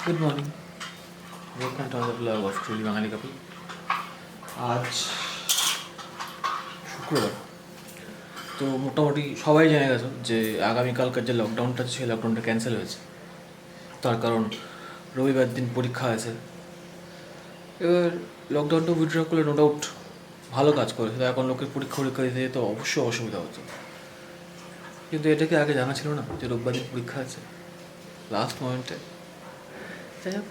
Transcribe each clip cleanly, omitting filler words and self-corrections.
Good morning, welcome to other blog of truly Bangali couple. আজ শুক্রবার, তো মোটামুটি সবাই জেনে গেছো যে আগামীকালকার যে লকডাউনটা সেই লকডাউনটা ক্যান্সেল হয়েছে। তার কারণ রবিবার দিন পরীক্ষা আছে। এবার লকডাউনটা উইথড্র করলে নো ডাউট ভালো কাজ করেছে, এখন লোকের পরীক্ষা দিতে যেতে অবশ্যই অসুবিধা হতো, কিন্তু এটাকে আগে জানা ছিল না যে রোববার দিন পরীক্ষা আছে লাস্ট মোমেন্টে। যাই হোক,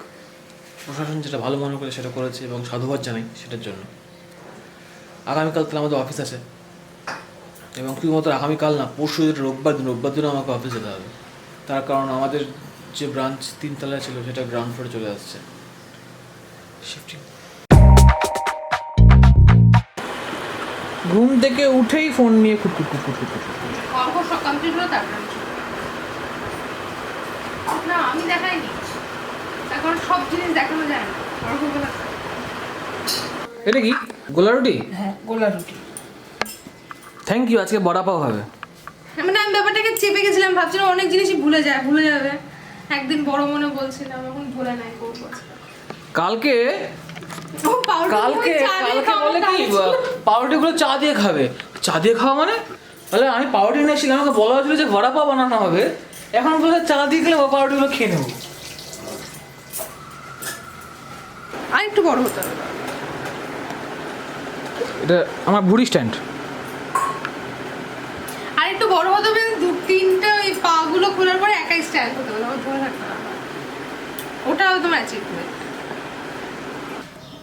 প্রশাসন যেটা ভালো মনে করে সেটা করেছে এবং সাধুবাদ জানাই সেটার জন্য। আগামীকাল তাহলে আমাদের অফিস আছে, এবং শুধুমাত্র আগামীকাল না, পরশু যেটা রোববার দিনও আমাকে অফিস যেতে হবে। তার কারণ আমাদের যে ব্রাঞ্চ 3 তলায় ছিল সেটা গ্রাউন্ড ফ্লোরে চলে আসছে, শিফটিং। ঘুম থেকে উঠেই ফোন নিয়ে কুটকুট কমপ্লিট হলো তারপর না আমি দেখাইনি, এখন সব জিনিস দেখানো যায় না। এটা কি গোলা রুটি? হ্যাঁ, গোলা রুটি। Thank you. আজকে বড়া পাও হবে। মানে আমি ব্যাপারটাকে চেপে গেছিলাম, ভাবছিলাম অনেক জিনিসই ভুলে যাবে। একদিন বড় মনে বলছিলাম, এখন ভুলে নাই করবো। কালকে বলে কি পাউরুটিগুলো চা দিয়ে খাবে। চা দিয়ে খাওয়া মানে? তাহলে আমি পাউরুটি নিয়েছিলাম, আমাকে বলা হয়েছিল যে বড়া পাও বানানো হবে, এখন বলে চা দিয়ে গেলে পাউরুটিগুলো খেয়ে নেবো। আর একটু বড় হতে হবে। এটা আমার ভুড়ি স্ট্যান্ড। আর একটু বড় হতে হবে, 2-3টা ওই পাগুলো খোলার পরে একাই স্ট্যান্ড হতে হবে, ধরে থাকতে হবে। ওটা তোমার অ্যাচিভমেন্ট।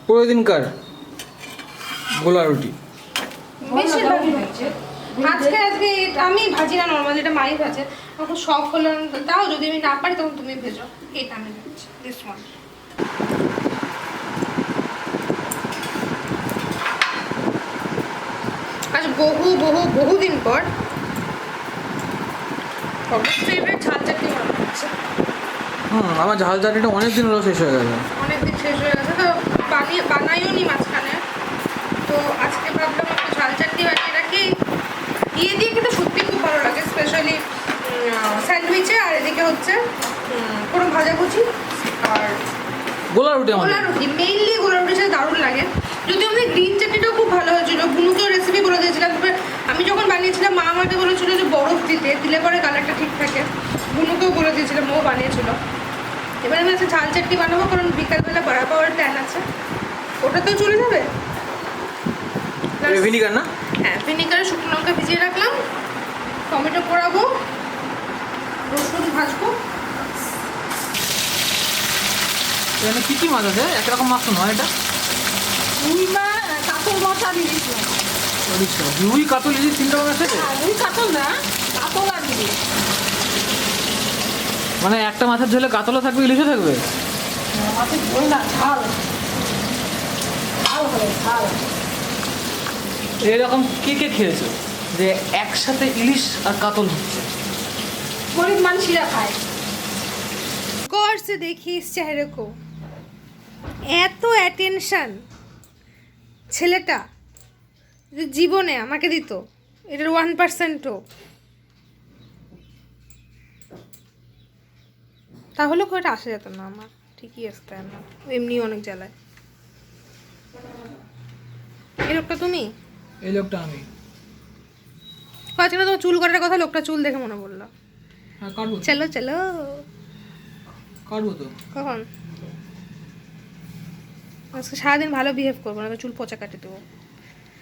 পরের দিনকার গোলা রুটি আজকে আমি ভাজি না, নর্মালি এটা মাই ভাজে। এখন শখ হলো দাও, যদি আমি না পারি তখন তুমি ভেজো। এটা আমি ভাজছি, দিস ওয়ান। আজ বহুদিন পর ফেভারিট ঝাল চাটনি বানানো হচ্ছে। আমার ঝাল চাটনিটা অনেকদিন হলো শেষ হয়ে গেছে। অনেকদিন শেষ হয়ে গেছে, তো বানাইও নি মাঝখানে। তো আজকে ভাবলাম একটু ঝাল চাটনি বানিয়ে রাখি। দিয়ে কিন্তু সত্যি খুব ভালো লাগে, স্পেশালি স্যান্ডউইচে। আর এদিকে হচ্ছে কোনো ভাজাভুজি আর গোলা রুটি। গোলা রুটি, মেইনলি গোলা রুটির সাথে দারুণ লাগে। যদি আমাদের গ্রিন চাটনিটাও খুব ভালো হয়েছিল, বুনুকেও রেসিপি বলে দিয়েছিলাম। তবে আমি যখন বানিয়েছিলাম মা আমাকে বলেছিল যে বরফ দিলে পরে কালারটা ঠিক থাকে। বুনুকেও বলে দিয়েছিলাম, ও বানিয়েছিল। এবার আমি আজকে ঝাল চাটনি বানাবো, কারণ বিকালবেলা বড়া পাওয়ার প্ল্যান আছে। ওটাতেও চলে যাবে। ভিনিগার না? হ্যাঁ, ভিনিগারে শুকনো লঙ্কা ভিজিয়ে রাখলাম, টমেটো পোড়াবো, রসুন ভাজবো। এখানে কি মাছ আছে? একরকম মাছ তো নয় এটা। রুই কাতল মাছ আর ইলিশ মাছ। রুই কাতল ইলিশ 3 রকম আছে। রুই কাতল না, কাতল আর ইলিশ। মানে একটা মাছের ঝোলে কাতলও থাকবে, ইলিশও থাকবে। মাছের ঝোল না, ঝাল হবে, ঝাল। এরকম কে খেয়েছো যে একসাথে ইলিশ আর কাতল হচ্ছে? गरीब মানুষরা খায়। गौर से देखिए इस चेहरे को, এত অ্যাটেনশন ছেলেটা যে জীবনে আমাকে দিত এটার 1%ও, তাহলে কয়টা আসা যেত না আমার। ঠিকই আসতে না, এমনি অনেক জ্বালায়। এই লোকটা তুমি? এই লোকটা আমি। আজকে না তোমার চুল কাটার কথা, লোকটা চুল দেখে মনে পড়লো। হ্যাঁ, কাটবো। চলো চলো। কাটবো তো। কখন? আজকে সারাদিন ভালো বিহেভ করবো, না তো চুল পচা কাটে দেবো।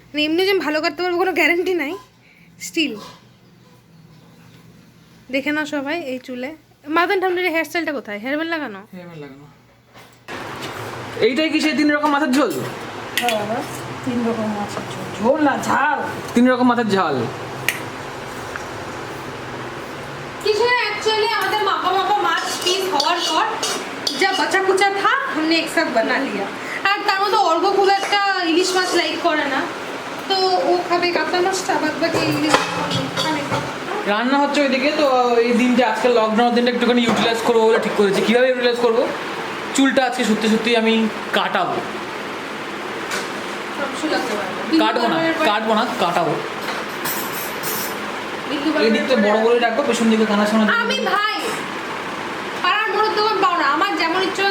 মানে এমনি যে আমি ভালো কাটতে পারবো কোনো গ্যারান্টি নাই, স্টিল দেখে নাও সবাই। এই চুলে মাদান ঠান্ডার হেয়ারস্টাইলটা কোথায়? হেয়ারব্যান্ড লাগানো? হেয়ারব্যান্ড লাগানো। এইটাই কি সেই 3 রকম মাছের ঝোল? 3 রকম মাছের ঝোল না, ঝাল। 3 রকম মাছের ঝাল। কিছু না, एक्चुअली আমাদের মাপা মাছ পিস হওয়ার পর যা বাঁচা কুচা থা हमने एक साथ बना लिया। আর তার মধ্যে অর্ঘ খুব একটা ইলিশ মাছ লাইক করে না, তো ও খাবে কাতলা মাছটা, বাদ বাকি ইলিশ খাবে। রান্না হচ্ছে ওইদিকে। তো এই দিনটা, আজকে লকডাউনের দিনটা একটুখানি ইউটিলাইজ করবো বলে ঠিক করেছি। কীভাবে ইউটিলাইজ করবো? চুলটা আজকে সত্যি আমি কাটাবো। কাটবো না, কাটাবো। এই দিকটা বড় করে রাখবো, পেছন দিকে কানা শোনা। আমি ভাই পাড়ার বড় দোকান পাও না, আমার যেমন ইচ্ছে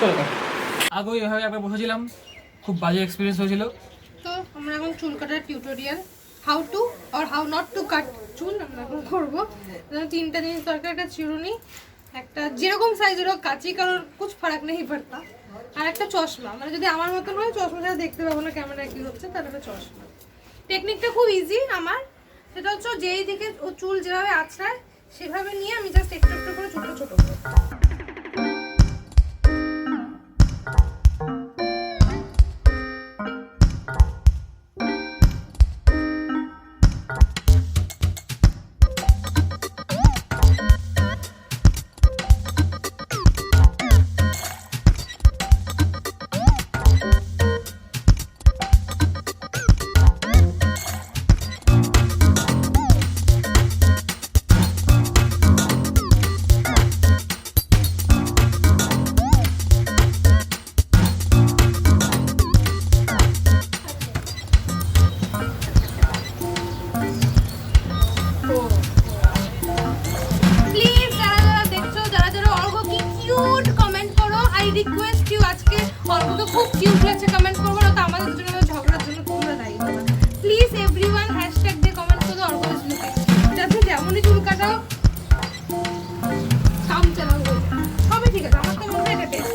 চলো আগেও এভাবে একবার বসেছিলাম, খুব বাজে এক্সপিরিয়েন্স হয়েছিল। তো আমরা এখন চুল কাটার টিউটোরিয়াল হাউ টু আর হাউ নট টু কাট চুল আমরা এখন করবো। তিনটা জিনিস দরকার, একটা চিরুনি, একটা যেরকম সাইজের হোক কাঁচি, কারোর কুছ ফারাক নেই পড়তা, আর একটা চশমা। মানে যদি আমার মতন হয় চশমা ছাড়া দেখতে পাবো না ক্যামেরায় কি হচ্ছে, তাহলে একটা চশমা। টেকনিকটা খুব ইজি আমার, সেটা হচ্ছে যেই দিকে ও চুল যেভাবে আছড়ায় সেভাবে নিয়ে আমি জাস্ট একটু একটু করে ছোটো ছোটো করে। প্লিজ যারা যারা দেখছো, যারা যারা অর্ঘকে কিউট কমেন্ট করো, আই রিকোয়েস্ট ইউ। আজকে অর্ঘকে খুব কিউট লাগছে, কমেন্ট করবো না তো আমাদের দুজনের ঝগড়ার জন্য তোমরা দায়ী হবে। প্লিজ এভরিওয়ান হ্যাশট্যাগ দিয়ে কমেন্ট করো অর্ঘ ইজ লুকিং। যাতে যেমনই চুল কাটাও কাম চালাও হয়ে যায়। সবই ঠিক আছে, আমার তো মনে হয় এটা টেস্ট।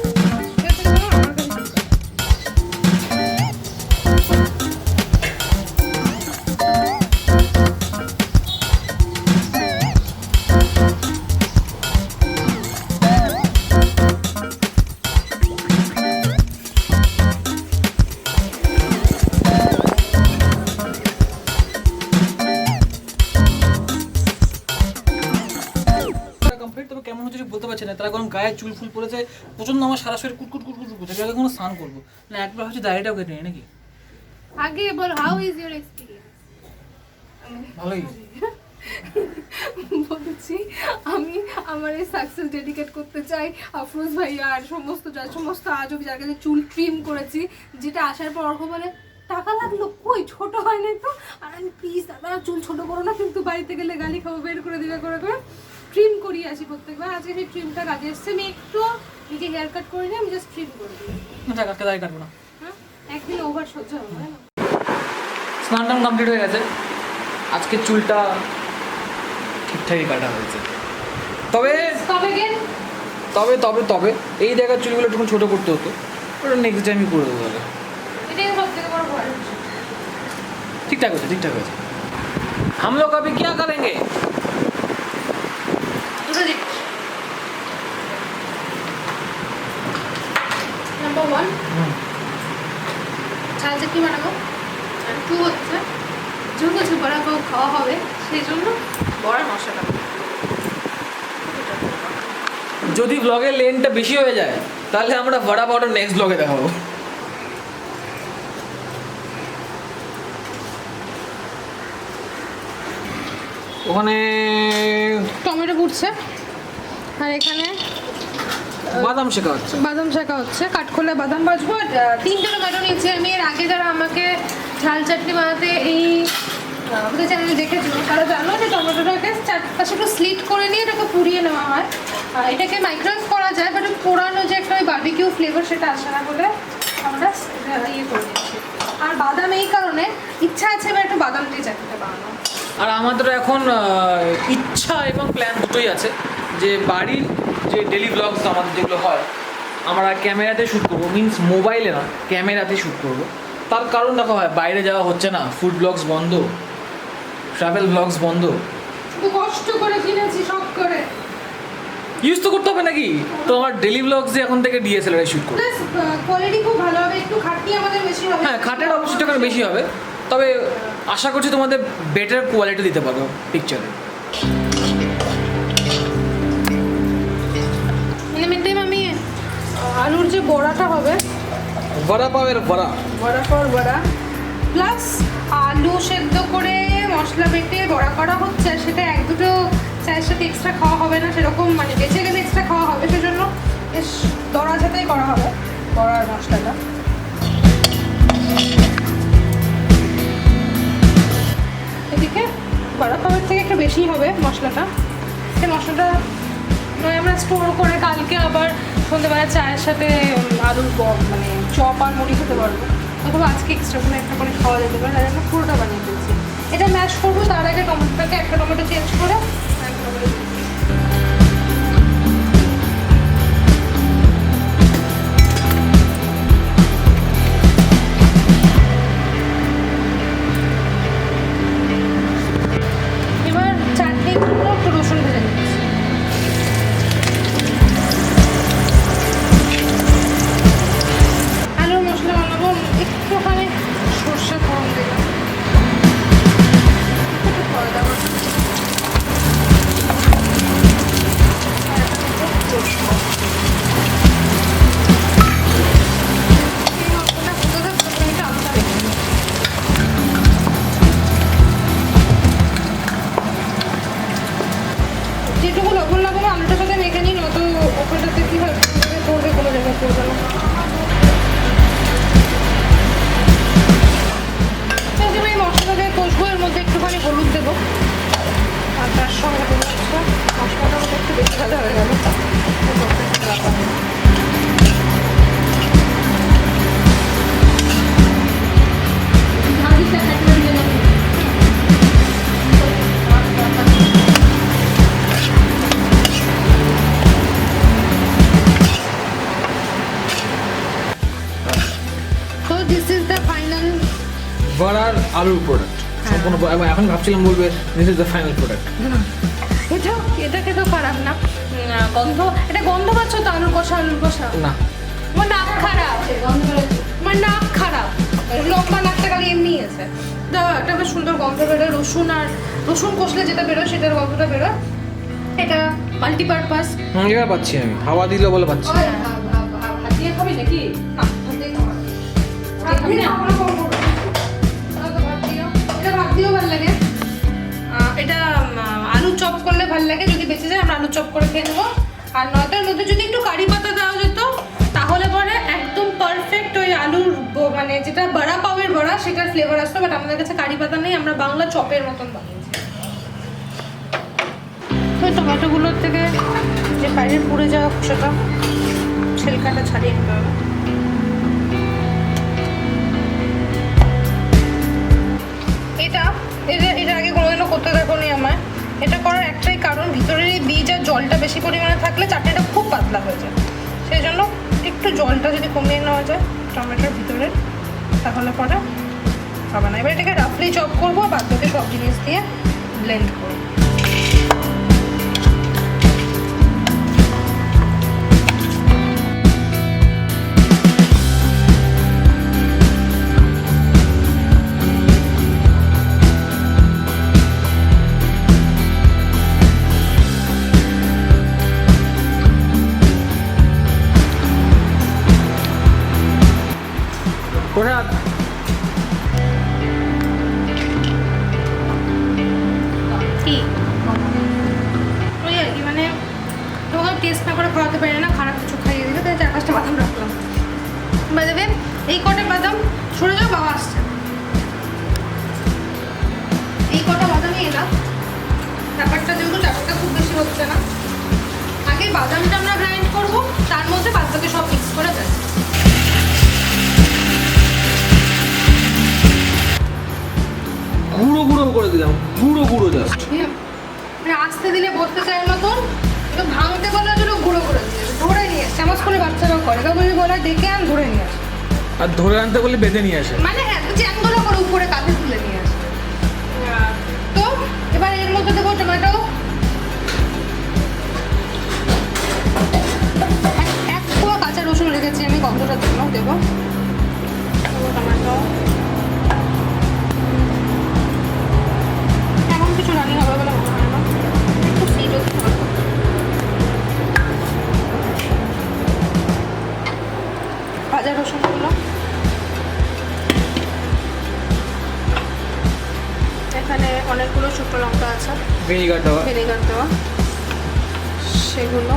কমপ্লিট, তবে কেমন হচ্ছে বলতে পারছি না। তারা কারণ গায়ে চুল ফুল পড়েছে প্রচন্ড, আমার সারা শরীর কুটকুট কুটকুট করছে। আগে কোনো স্নান করবো না, একবার হচ্ছে দাড়িটাও কেটে নিই নাকি। আগে বল হাউ ইজ ইওর এক্সপেরিয়েন্স। ভালোই বলছি আমি আমার এই সাকসেস ডেডিকেট করতে চাই আফরোজ ভাইয়া আর সমস্ত আজব যার কাছে চুল ট্রিম করেছি, যেটা আসার পর অর্ঘ বলে টাকা লাগলো কই, ছোট হয় নাই তো। আর আমি প্লিজ দাদা চুল ছোট করো না, কিন্তু বাড়িতে গেলে গালি খাবো, বের করে দিবে করে করে ট্রিম করিয়ে আসি প্রত্যেকবার। আজকে সেই ট্রিমটা কাজে এসছে। আমি একটু নিজে হেয়ার কাট করে নিই, আমি জাস্ট ট্রিম করে দিই। যাক, আজকে দাড়ি কাটবো না। হ্যাঁ, একদিন ওভার সহ্য হবে না। স্নান টান কমপ্লিট হয়ে গেছে, আজকে চুলটা ঠিকঠাকই কাটা হয়েছে। তবে তবে গেন তবে তবে তবে এই জায়গার চুলগুলো একটু ছোটো করতে হতো, ওটা নেক্সট টাইমই করে দেবো। এটাই সব থেকে বড় ভয়। ঠিকঠাক হয়েছে, ঠিকঠাক হয়েছে। हम लोग अभी क्या करेंगे? দুটো জিনিস। নাম্বার 1 ঝাল চাটনি বানাবো, আর 2 হচ্ছে যেহেতু বড়া পাও খাওয়া হবে সেই জন্য বড়ার মশলা। যদি ব্লগের লেনটা বেশি হয়ে যায় তাহলে আমরা বড়া পাউডার নেক্সট ব্লগে দেখাবো। ওখানে টমেটো পুড়ছে আর এখানে বাদাম শেখা হচ্ছে। বাদাম শাখা হচ্ছে, কাঠখোলা বাদাম ভাজবো। আর 3টে টমেটো নিয়েছি আমি। এর আগে যারা আমাকে ঝাল চাটনি বানাতে এই আমাদের চ্যানেলে দেখেছো তারা জানো যে টমেটোটাকে চারপাশে একটু স্লিট করে নিয়ে এটাকে পুড়িয়ে নেওয়া হয়। এটাকে মাইক্রোওয়েভ করা যায়, বাট পোড়ানো যে একটা ওই বারবিকিউ ফ্লেভার সেটা আসে না বলে আমরা ইয়ে করে নিচ্ছি। আর বাদাম এই কারণে ইচ্ছা আছে এবার একটু বাদাম দিয়ে চাটনিটা বানানো। আর আমাদের এখন ইচ্ছা এবং প্ল্যান দুটোই আছে যে বাড়ির যে ডেলি ব্লগস আমাদের যেগুলো হয় আমরা ক্যামেরাতে শ্যুট করবো, মিনস মোবাইলে না, ক্যামেরাতে শ্যুট করবো। তার কারণ দেখো হয় বাইরে যাওয়া হচ্ছে না, ফুড ব্লগস বন্ধ, ট্রাভেল ব্লগস বন্ধ। শুধু কষ্ট করে কিনেছি শখ করে। ইউজ তো করতে হবে নাকি? তো আমার ডেলি ব্লগসে এখন থেকে ডিএসএলআর শ্যুট করবো। প্লাস কোয়ালিটি খুব ভালো হবে, একটু খাটনি আমাদের বেশি হবে। হ্যাঁ, খাটের অবশ্যই একটু বেশি হবে, তবে আশা করছি তোমাদের বেটার কোয়ালিটি দিতে পারবো পিকচারে। মানে মেনটাইম আমি আলুর যে বড়াটা হবে, বড়া পাওয়ের বড়া, বড়া পর বড়া প্লাস আলু সেদ্ধ করে মশলা বেটে বড়া করা হচ্ছে, সেটা এক দুটো চায়ের সাথে এক্সট্রা খাওয়া হবে না, সেরকম মানে বেঁচে গেলে এক্সট্রা খাওয়া হবে, সেজন্য বেশ দড়া সাথেই করা হবে বড়ার মশলাটা। এদিকে বড়া খাবার থেকে একটু বেশি হবে মশলাটা। সেই মশলাটা নয় আমরা আমরা স্টোর করে কালকে আবার সন্ধ্যেবেলা চায়ের সাথে আলুর মানে চপ আর মুড়ি খেতে পারবো, অথবা আজকে এক্সট্রা করে একটা করে খাওয়া যেতে পারে, তাই জন্য পুরোটা বানিয়ে দিচ্ছি। এটা ম্যাশ করবো, তার আগে টমেটোটাকে একটা টমেটো চেঞ্জ করে একটা টমেটো দিচ্ছি। এবার চাটনির জন্য একটু রসুন ভেজে নিচ্ছি। আলুর মশলা বানাবো, একটুখানি সর্ষে ফোড়ন দিলাম, একটু পরে দেবো। আর একটু রসুন। এই মশলাটা হতে থাকতে আমি আলুটা রেখে দিই। যেটুকু লবণ লাগাবো আলুটার সাথে মেখে নিই, নয়তো ওপরটাতে কী হয় পড়বে, কোনো জায়গায় পড়বে না। এবার এই মশলাটাকে কষবো, এর মধ্যে একটুখানি হলুদ দেবো, আর তার সঙ্গে দেবো মশলাটা মধ্যে একটু বেশি ভালো হয়ে গেল। তো দিস ইজ দ্য ফাইনাল। বড়ার আলুর প্রোডাক্ট সম্পূর্ণ। এখন ভাবছিলাম বলবে this is the final product. এটা খেতেও খারাপ না, গন্ধ, এটা গন্ধ পাচ্ছ তো আলুর কষা? আলুর কষা না, আমার নাক খারাপ, আমার নাক খারাপ, লম্বা নাকটা খালি এমনি আছে। একটা বেশ সুন্দর গন্ধ বেরোয়, রসুন আর রসুন কষলে যেটা বেরোয় সেটার গন্ধটা বেরোয়। এটা মাল্টিপারপাস। এবার পাচ্ছি আমি, হাওয়া দিলে বলে পাচ্ছি। হাত দিয়ে খাবি নাকি? হাত দিয়ে খাবো, হাত দিয়ে আমরা করবো। এটা ভাত দিয়েও ভালো লাগে, এটা আলু চপ করলে ভালো লাগে, যদি বেঁচে যায় আমরা আলু চপ করে খেয়ে নেবো। আর নয়তো এর মধ্যে যদি একটু কারি পাতা দেওয়া যেত তাহলে পরে একদম পারফেক্ট ওই আলুর মানে যেটা বড়া পাওয়ের বড়া সেটার ফ্লেভার আসতো, বাট আমাদের কাছে কারি পাতা নেই, আমরা বাংলা চপের মতন বানিয়েছি। ওই টমেটোগুলোর থেকে যে বাইরের পুড়ে যাওয়া খোসাটা ছিলকাটা ছাড়িয়ে নিতে হবে। এটা আগে কোনোদিনও করতে দেখোনি আমায়। এটা করার একটাই কারণ, ভিতরের এই বীজ আর জলটা বেশি পরিমাণে থাকলে চাটনিটা খুব পাতলা হয়ে যায়, সেই জন্য একটু জলটা যদি কমিয়ে নেওয়া যায় টমেটোর ভিতরে তাহলে পরে হবে না। এবার এটাকে রাফলি চপ করবো, বাদ বাকি সব জিনিস দিয়ে ব্লেন্ড করবো। ওরা কি ওই আর কি, মানে তোমাকে টেস্ট না করে খাওয়াতে পারি না, খারাপ কিছু খাইয়ে দিলে, তাই 4-5টা বাদাম রাখলাম। বাজাবে এই কটা বাদাম, সরে যাও, বাবা আসছে। এই কটা বাদামই এলাম, ব্যাপারটা যেহেতু চাপটা খুব বেশি হচ্ছে না, আগে বাদামটা আমরা গ্রাইন্ড করবো, তার মধ্যে বাদ বাকি সব মিক্স করে দেয়। গুঁড়ো গুঁড়ো করে দিলাম, গুঁড়ো গুঁড়ো জাস্ট। মানে আস্তে দিলে বসতে চায় মতন, তো ভাঙতে বলার জন্য গুঁড়ো করে দিয়ে ধরে নিয়ে আসে, চামচ করে বাচ্চারাও করে, কাউকে যদি বলা দেখে আন ধরে নিয়ে আসে, আর ধরে আনতে বললে বেঁধে নিয়ে আসে। মানে চ্যাংদোলা করে উপরে কাঁধে তুলে নিয়ে আসে। তো এবার এর মধ্যে দেবো টমেটো, এক পোয়া কাঁচা রসুন রেখেছি আমি গন্ধটার জন্য, দেবো টমেটো। এমন কিছু রান্না হবে বলে মনে হয় না, একটু সিডও দিতে হবে। ভাজা রসুনগুলো এখানে অনেকগুলো শুকনো লঙ্কা আছে, ভিনিগার দেওয়া। সেগুলো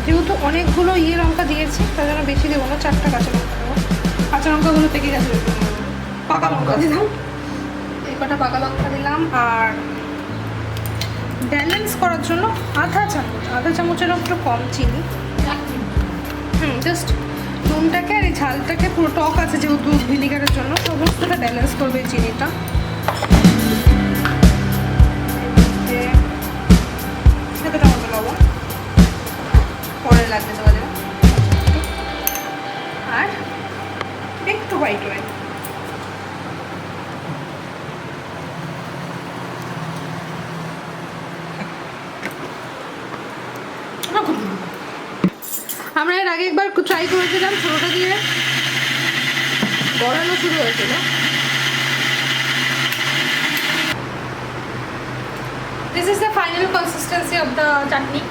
যেহেতু অনেকগুলো লঙ্কা দিয়েছি তার জন্য বেশি দেবো না, 4টা কাঁচা লঙ্কা দেবো। কাঁচা লঙ্কাগুলো থেকে গেছে, পাকা লঙ্কা দিলাম, এই কটা পাকা লঙ্কা দিলাম, আর ব্যালেন্স করার জন্য আধা চামচের একটু কম চিনি। জাস্ট নুনটাকে আর এই ঝালটাকে, পুরো টক আছে যেহেতু ভিনিগারের জন্য, সমস্তটা ব্যালেন্স করবে এই চিনিটা। এতটা মতো লবণ পরে লাগবে দেওয়া যাবে, আর একটু হোয়াইট ওয়াইন। আমরা এর আগে একবার ট্রাই করেছিলাম, ছোটোটা দিয়ে গড়ানো শুরু হয়েছিল। This is the final consistency of the chutney.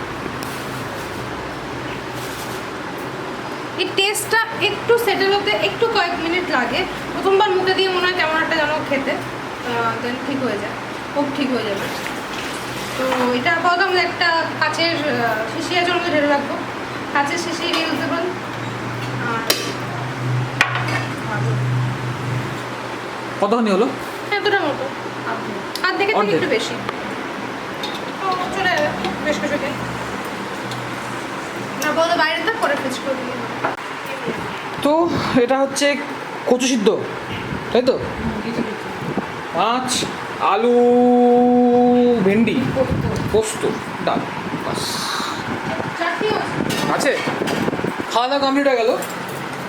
এই টেস্টটা একটু সেটেল হতে একটু কয়েক মিনিট লাগে। প্রথমবার মুখে দিয়ে মনে হয় কেমন একটা যেন খেতে, দেন ঠিক হয়ে যায়, খুব ঠিক হয়ে যাবে। তো এটা আপাতত আমরা একটা কাচের শিশি আছে, ওর মধ্যে ঢেলে রাখবো। কাচের শিশি রিউজেবল। কতখানি হলো? এতটা মতো, আর দেখে একটু বেশি তো চলে যাবে বেশ কিছু দিন। না বলতে বাইরে থাক, পরে ফ্রিজ করে দিই। তো এটা হচ্ছে কচু সিদ্ধ, তাই তো? মাছ, আলু, ভেন্ডি, পোস্ত, ডাল, বাস চাটনিও আছে। খাওয়া দাওয়া কমপ্লিট হয়ে গেল।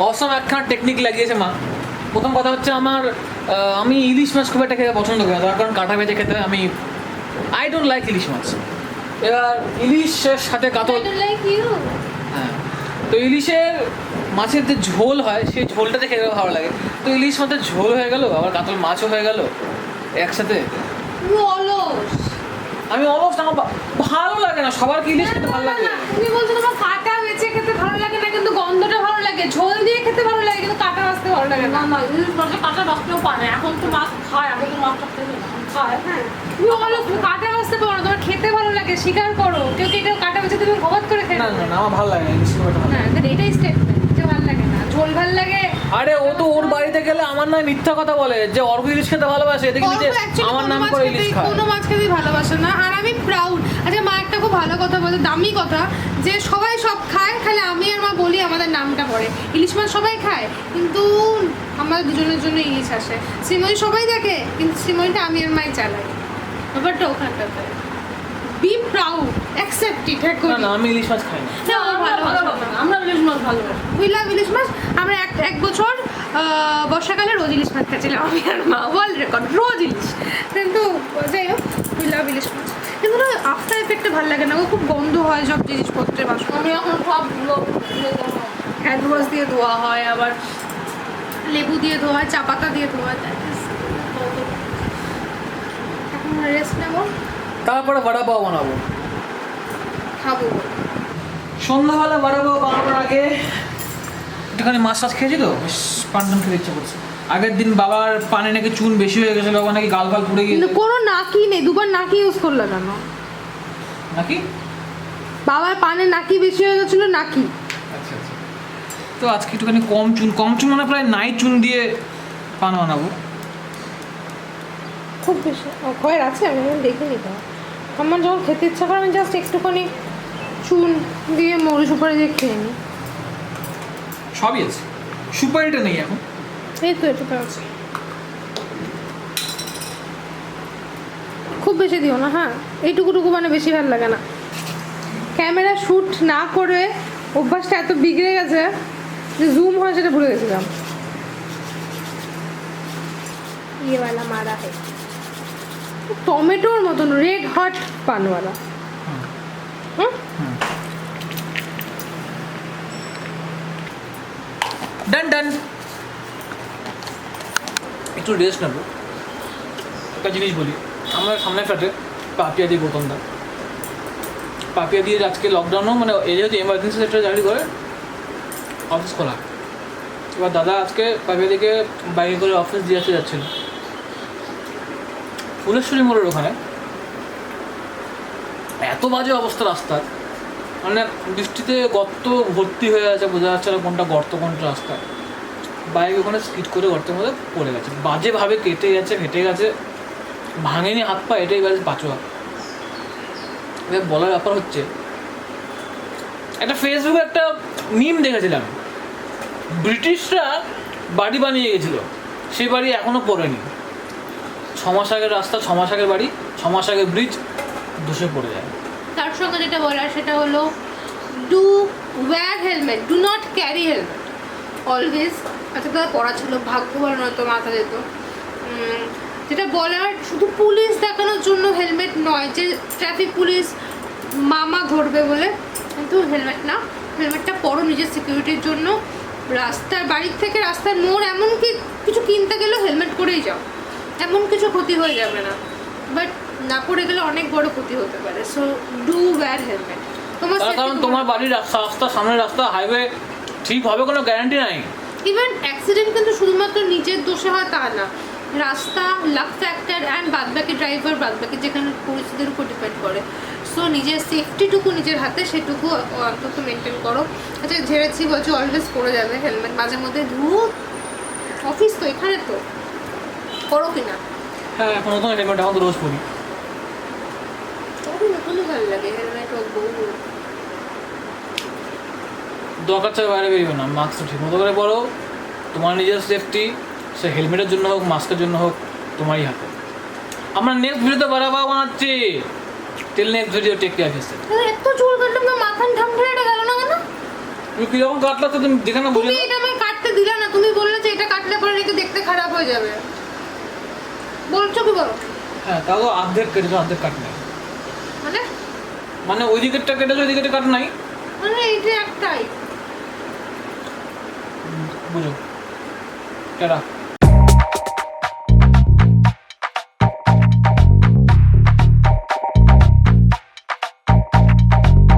অসম একখানা টেকনিক লাগিয়েছে মা। প্রথম কথা হচ্ছে আমি ইলিশ মাছ খুব একটা খেতে পছন্দ করি না, তার কারণ কাঁটা ভেজে খেতে আই ডোন্ট লাইক ইলিশ মাছ। এবার ইলিশের সাথে কাতল, হ্যাঁ, তো ইলিশের মাছের যে ঝোল হয় সেই ঝোলটাতে খেতে ভালো লাগে। তো ইলিশ মাছের ঝোল হয়ে গেল, আবার কাতল মাছও হয়ে গেল একসাথে। আমি অলস, আমার ভালো লাগে না। সবার কি ইলিশ খেতে ভালো লাগে? তুমি বলছো তোমার কাঁটা বেঁচে খেতে ভালো লাগে না, কিন্তু গন্ধটা ভালো লাগে। ঝোল দিয়ে খেতে ভালো লাগে, কিন্তু কাঁটা বাঁচতে ভালো লাগে না। না ইলিশ মাছে কাঁটা বাঁচতেও পারে, এখন তো মাছ খায়, আগে তো মাছটা খায়। হ্যাঁ, তুমি বলো তুমি কাঁটা বাঁচতে পারো না, তোমার খেতে ভালো লাগে, স্বীকার করো। কেউ কি এটা কাঁটা বেঁচে তুমি খবর করে খেয়ে না না না, আমার ভালো লাগে না ইলিশ খুব একটা ভালো লাগে না। হ্যাঁ, তাহলে এটাই স্টেটমেন্ট যে ভালো লাগে না। ঝোল ভালো লাগে। আরে ও তো ওর বাড়িতে গেলে আমার নয় মিথ্যা কথা বলে যে অর্ঘ ইলিশ খেতে ভালোবাসে, এদিকে নিজে আমার নাম করে ইলিশ খায়। কোনো মাছ খেতেই ভালোবাসে না, আর আমি প্রাউড। আচ্ছা, মা একটা খুব ভালো কথা বলে, দামি কথা, যে সবাই সব খায়, খালি আমি আর মা বলি আমাদের নামটা পড়ে। ইলিশ মাছ সবাই খায়, কিন্তু আমাদের দুজনের জন্য ইলিশ আসে। সিমই সবাই দেখে, কিন্তু সিমইটা আমি আর মাই চালাই, ব্যাপারটা ওখানটাতে। Be proud, accept it. না না, আমি ইলিশ মাছ খাই না। আমরা ইলিশ মাছ ভালোবাসি। উই লাভ ইলিশ মাছ। আমরা এক বছর বর্ষাকালে রোজ ইলিশ মাছ খাচ্ছিলাম আমি আর মা, ওয়ার্ল্ড রেকর্ড, রোজ ইলিশ। কিন্তু যাই হোক, উই লাভ ইলিশ মাছ। কিন্তু না, আফটার এফেক্টে ভালো লাগে না, ও খুব গন্ধ হয় সব জিনিসপত্রের বাসন। আমি এখন সবগুলো হ্যান্ড ওয়াশ দিয়ে ধোয়া হয়, আবার লেবু দিয়ে ধোয়া হয়, চা পাতা দিয়ে ধোয়া হয়। এখন রেস্ট নেবো, তারপরে বড়া পাও বানাবো, খাবো। সন্ধ্যাবেলা বড়া পাও বানানোর আগে একটুখানি মাছ টাছ খেয়েছি তো, বেশ পান টান খেতে ইচ্ছা করছে। আগের দিন বাবার পানে নাকি চুন বেশি হয়ে গেছিলো, বাবা নাকি গাল ফাল পুড়ে কিন্তু গিয়েছে। কোনো নাকি নেই, দুবার নাকি ইউজ করলো কেন? নাকি বাবার পানে নাকি বেশি হয়ে গেছিলো, নাকি। আচ্ছা আচ্ছা, তো আজকে একটুখানি কম চুন মানে প্রায় নাই চুন দিয়ে পান বানাবো। খুব বেশি খয়ের আছে, আমি দেখিনি তো। আমার যখন খেতে ইচ্ছা করে আমি জাস্ট একটুখানি চুন দিয়ে মরিচ উপরে দিয়ে খেয়ে নিই। সবই আছে, সুপারিটা নেই এখন। এই তো এটা আছে। খুব বেশি দিও না, হ্যাঁ, এইটুকুটুকু মানে বেশি ভালো লাগে না। ক্যামেরা শ্যুট না করে অভ্যাসটা এত বিগড়ে গেছে যে জুম হয় সেটা ভুলে গেছিলাম। ইয়েওয়ালা মারা হয় টমেটোর মতন রেড হট পানওয়ালা। হুম, ডান একটু রেস্ট নেবো। একটা জিনিস বলি, আমরা সামনে ফ্ল্যাটে পাপিয়া দিয়ে গৌতমদা, পাপিয়া দিয়ে আজকে লকডাউনও মানে এই যেহেতু এমার্জেন্সি সেক্টরে চাকরি করে, অফিস খোলা। এবার দাদা আজকে পাপিয়া দিকে বাইকে করে অফিস দিয়ে আসতে যাচ্ছিল ফুলেশ্বরী মোড়ের ওখানে। এত বাজে অবস্থা রাস্তার, মানে বৃষ্টিতে গর্ত ভর্তি হয়ে আছে, বোঝা যাচ্ছে না কোনটা গর্ত কোনটা রাস্তা। বাইক ওখানে স্কিড করে গর্তের মধ্যে পড়ে গেছে, বাজেভাবে কেটে গেছে, ফেটে গেছে, ভাঙেনি হাত পা, এটাই বাজে পাঁচোয়া। এবার বলার ব্যাপার হচ্ছে একটা ফেসবুকে একটা মিম দেখেছিলাম, ব্রিটিশরা বাড়ি বানিয়ে গেছিলো, সেই বাড়ি এখনো পড়েনি। 6 মাস আগের রাস্তা, 6 মাস আগের বাড়ি, 6 মাস আগের ব্রিজ ধসে পড়ে যায়। তার সঙ্গে যেটা বলার সেটা হলো do wear helmet, do not carry helmet always. আচ্ছা তাদের পড়া ছিল, ভাগ্য ভালো নয়তো মাথা যেত। যেটা বলার শুধু পুলিশ দেখানোর জন্য হেলমেট নয়, যে ট্রাফিক পুলিশ মামা ধরবে বলে, কিন্তু হেলমেট না, হেলমেটটা পরো নিজের সিকিউরিটির জন্য। রাস্তার বাড়ির থেকে রাস্তার মোড় এমনকি কিছু কিনতে গেলেও হেলমেট করেই যাও, এমন কিছু ক্ষতি হয়ে যাবে না, বাট না পড়ে গেলে অনেক বড় ক্ষতি হতে পারে। So do wear helmet. তোমার তার কারণ তোমার বাড়ির রাস্তা, সামনের রাস্তা, হাইওয়ে ঠিক হবে কোনো গ্যারান্টি নাই। ইভেন অ্যাক্সিডেন্ট কিন্তু শুধুমাত্র নিজের দোষে হয় তা না, রাস্তা, লাক ফ্যাক্টর অ্যান্ড বাদবাকি ড্রাইভার, বাদবাকি যেখানে পরিস্থিতির উপর ডিপেন্ড করে। সো নিজের সেফটিটুকু নিজের হাতে, সেটুকু অন্তত মেনটেন করো। আচ্ছা ঝেড়েছি বলছো, অলওয়েজ পরে যাবে হেলমেট, মাঝে মধ্যে ধুও, অফিস তো এখানে তো করো কি না? হ্যাঁ, এখন নতুন হেলমেট এখন তো রোজ পরি। তখন নতুনই ভালো লাগে হেলমেট হোক, বউ হোক। দরকার ছাড়া বাইরে বেরিয়ে না, মাস্কটা ঠিক মতো করে পরো। তোমার নিজের সেফটি, সে হেলমেটের জন্য হোক, মাস্কের জন্য হোক, তোমারই হাতে। আমরা নেক্সট ভিডিওতে বানাচ্ছি, till next video, take care. এত চুল কাটলাম না, মাথা ঠান্ডা এটা গেল না কেন? তুমি কিরকম কাটলা তো তুমি দেখে না, বুঝে তুমি না। এটা আমায় কাটতে দিলা না, তুমি বললে যে এটা কাটলে পরে নাকি দেখতে খারাপ হয়ে যাবে, বলছো কি বলো? হ্যাঁ, তাও তো অর্ধেক কেটেছো, অর্ধেক কাট নাই। মানে মানে ওই দিকেরটা কেটেছো, ওই দিকেরটা কাট নাই, মানে এইটা একটাই। বুঝো। টাটা।